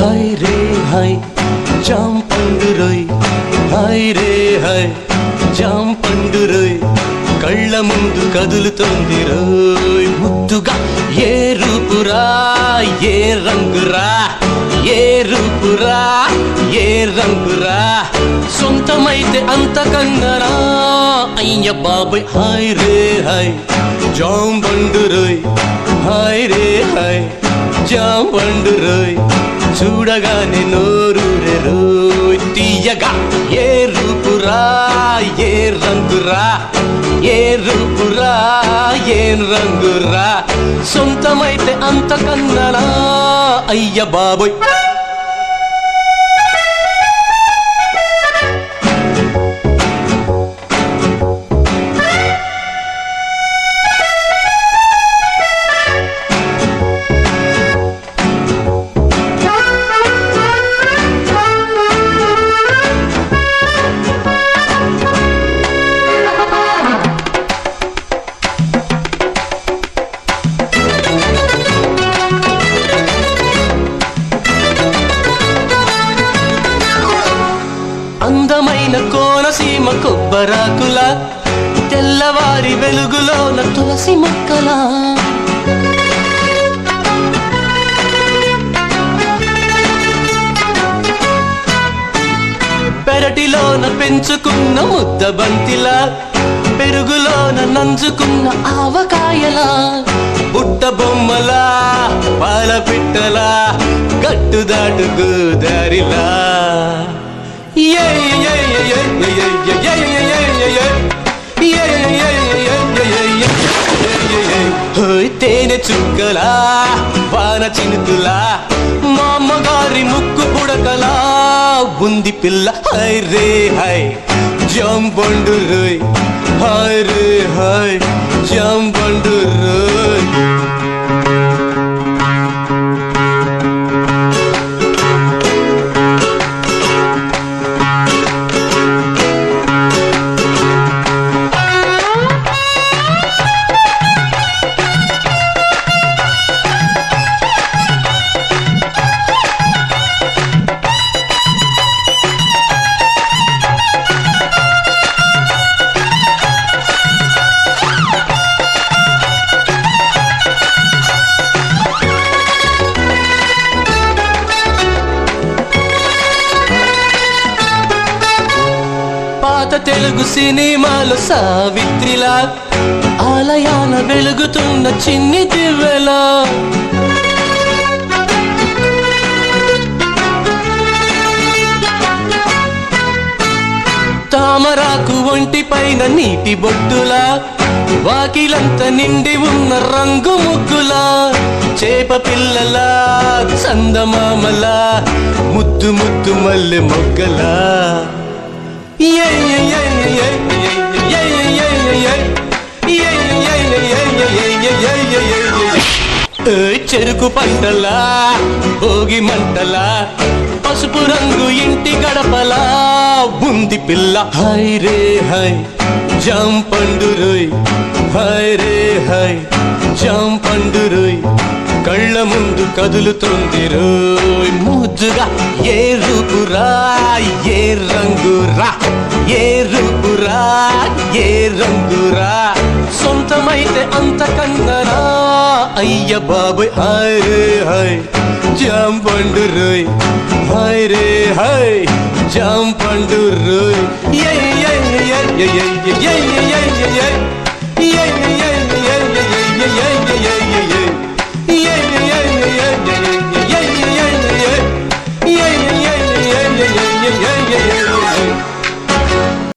हाय रे हाय जाम पंडुरोई हाय रे हाय जाम पंडुरोई కళ్ళ ముందు కదులుతోంది రోయ్ ముద్దుగా ఏ రూపురా ఏ రంగురా ఏ రూపురా ఏ రంగురా సొంతమైతే అంతకన్నరా అయ్య బాబాయ్ హాయ్ రే హాయ్ జాం బండురోయ్ హాయ్ రే హాయ్ జాం బండురోయ్ చూడగానే నోరూరే రోయ్ తీయగా ఏ రూపురా ఏ రంగురా ఏ రూపురా ఏ రంగురా సొంతమైతే అంతకన్నరా అయ్య బాబోయ్ అందమైన కోనసీమ కొబ్బరాకుల తెల్లవారి వెలుగులోన తులసి మొక్కల పెరటిలోన పెంచుకున్న ముద్ద బంతిలా పెరుగులోన నంజుకున్న ఆవకాయలా బుట్ట బొమ్మలా పాల పిట్టలా గట్టు దాటుకు దారిలా తేనె చుక్కలా వాన చినుకులా మా అమ్మగారి ముక్కు పుడకలా ఉంది పిల్ల హై రే హై జాం బండురోయ్ హై రే హై జాం బండురోయ్ తెలుగు సినిమాలో సావిత్రిలా ఆలయాన వెలుగుతున్న చిన్ని దివ్వెలా తామరాకు ఒంటి పైన నీటి బొట్టులా వాకిలంత నిండి ఉన్న రంగు ముగ్గులా చేప పిల్లలా చందమామలా ముద్దు ముద్దు మల్లె మొగ్గలా చెరుకు పంటలా భోగి మంటలా పసుపు రంగు ఇంటి గడపలా ఉంది పిల్ల హై రే హై జాం పండురోయ్ హై రే హై జాం పండురోయ్ కళ్ళ ముందు కదులుతుంది రోయ్ ముద్దుగా ఏ రూపురా ఏ రంగురా ఏ రూపురా ఏ రంగురా సొంతమైతే అంతకన్నరా అయ్య బాబోయ్ హై రే హై జాం పండురోయ్ హై రే హై జాం పండురోయ్ yeah